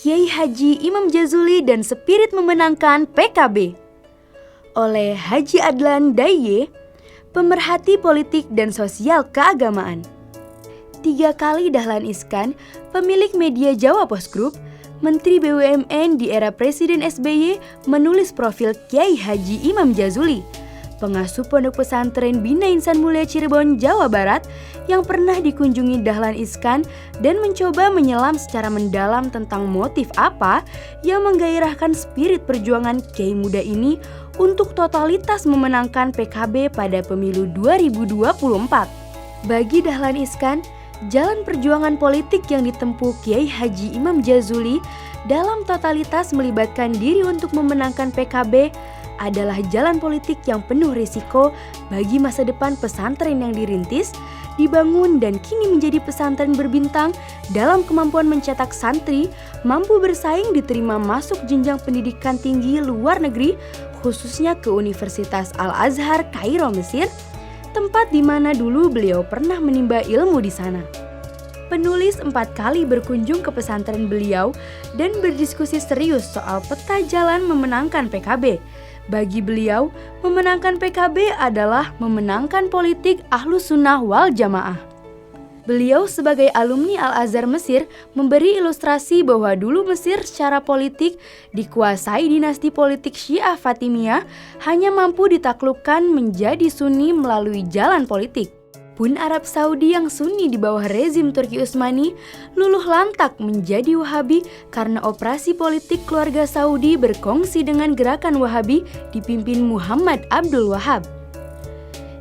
Kiai Haji Imam Jazuli dan Spirit Memenangkan PKB oleh Haji Adlan Daye, pemerhati politik dan sosial keagamaan. 3 kali Dahlan Iskan, pemilik media Jawa Post Group, Menteri BUMN di era Presiden SBY, menulis profil Kiai Haji Imam Jazuli, pengasuh pondok pesantren Bina Insan Mulia Cirebon, Jawa Barat, yang pernah dikunjungi Dahlan Iskan dan mencoba menyelam secara mendalam tentang motif apa yang menggairahkan spirit perjuangan Kiai muda ini untuk totalitas memenangkan PKB pada pemilu 2024. Bagi Dahlan Iskan, jalan perjuangan politik yang ditempuh Kiai Haji Imam Jazuli dalam totalitas melibatkan diri untuk memenangkan PKB adalah jalan politik yang penuh risiko bagi masa depan pesantren yang dirintis, dibangun dan kini menjadi pesantren berbintang dalam kemampuan mencetak santri mampu bersaing diterima masuk jenjang pendidikan tinggi luar negeri, khususnya ke Universitas Al-Azhar Kairo, Mesir, tempat di mana dulu beliau pernah menimba ilmu di sana. Penulis 4 kali berkunjung ke pesantren beliau dan berdiskusi serius soal peta jalan memenangkan PKB. Bagi beliau, memenangkan PKB adalah memenangkan politik Ahlus Sunnah wal Jamaah. Beliau sebagai alumni Al-Azhar Mesir memberi ilustrasi bahwa dulu Mesir secara politik dikuasai dinasti politik Syiah Fatimiyah hanya mampu ditaklukkan menjadi Sunni melalui jalan politik. Pun Arab Saudi yang Sunni di bawah rezim Turki Utsmani luluh lantak menjadi Wahabi karena operasi politik keluarga Saudi berkongsi dengan gerakan Wahabi dipimpin Muhammad Abdul Wahab.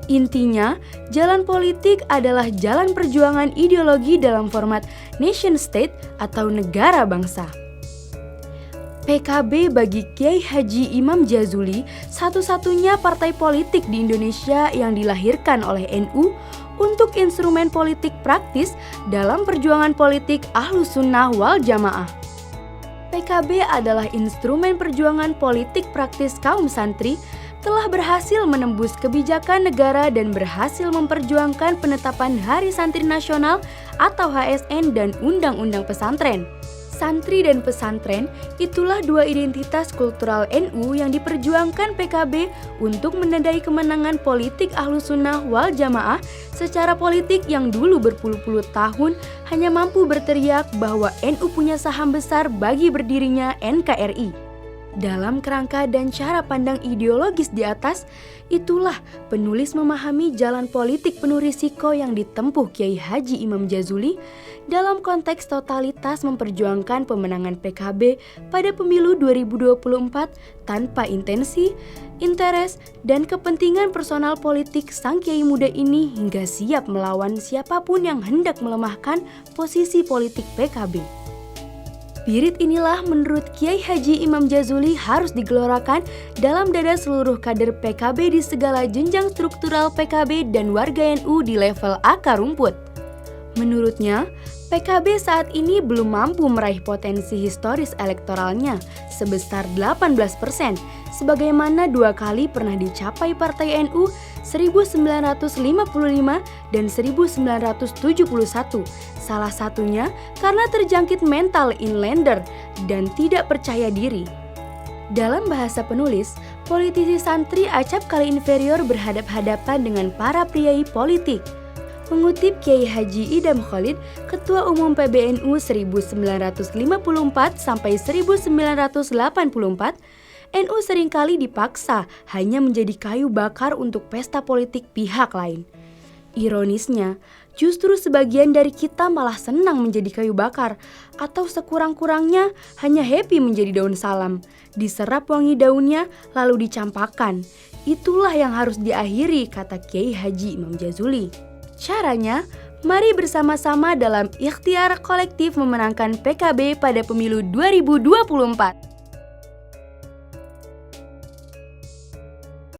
Intinya, jalan politik adalah jalan perjuangan ideologi dalam format nation state atau negara bangsa. PKB bagi Kiai Haji Imam Jazuli satu-satunya partai politik di Indonesia yang dilahirkan oleh NU untuk instrumen politik praktis dalam perjuangan politik Ahlus Sunnah wal Jamaah. PKB adalah instrumen perjuangan politik praktis kaum santri, telah berhasil menembus kebijakan negara dan berhasil memperjuangkan penetapan Hari Santri Nasional atau HSN dan Undang-Undang Pesantren. Santri dan pesantren itulah 2 identitas kultural NU yang diperjuangkan PKB untuk menandai kemenangan politik Ahlus Sunnah wal Jamaah secara politik yang dulu berpuluh-puluh tahun hanya mampu berteriak bahwa NU punya saham besar bagi berdirinya NKRI. Dalam kerangka dan cara pandang ideologis di atas, itulah penulis memahami jalan politik penuh risiko yang ditempuh Kiai Haji Imam Jazuli dalam konteks totalitas memperjuangkan pemenangan PKB pada pemilu 2024 tanpa intensi, interes, dan kepentingan personal politik sang Kiai muda ini hingga siap melawan siapapun yang hendak melemahkan posisi politik PKB. Spirit inilah menurut Kiai Haji Imam Jazuli harus digelorakan dalam dada seluruh kader PKB di segala jenjang struktural PKB dan warga NU di level akar rumput. Menurutnya, PKB saat ini belum mampu meraih potensi historis elektoralnya sebesar 18%, sebagaimana 2 kali pernah dicapai Partai NU 1955 dan 1971, salah satunya karena terjangkit mental inlander dan tidak percaya diri. Dalam bahasa penulis, politisi santri acap kali inferior berhadap-hadapan dengan para priai politik. Mengutip Kiai Haji Idam Khalid, Ketua Umum PBNU 1954 sampai 1984, NU seringkali dipaksa hanya menjadi kayu bakar untuk pesta politik pihak lain. Ironisnya, justru sebagian dari kita malah senang menjadi kayu bakar atau sekurang-kurangnya hanya happy menjadi daun salam. Diserap wangi daunnya lalu dicampakkan. Itulah yang harus diakhiri, kata Kiai Haji Imam Jazuli. Caranya, mari bersama-sama dalam ikhtiar kolektif memenangkan PKB pada pemilu 2024.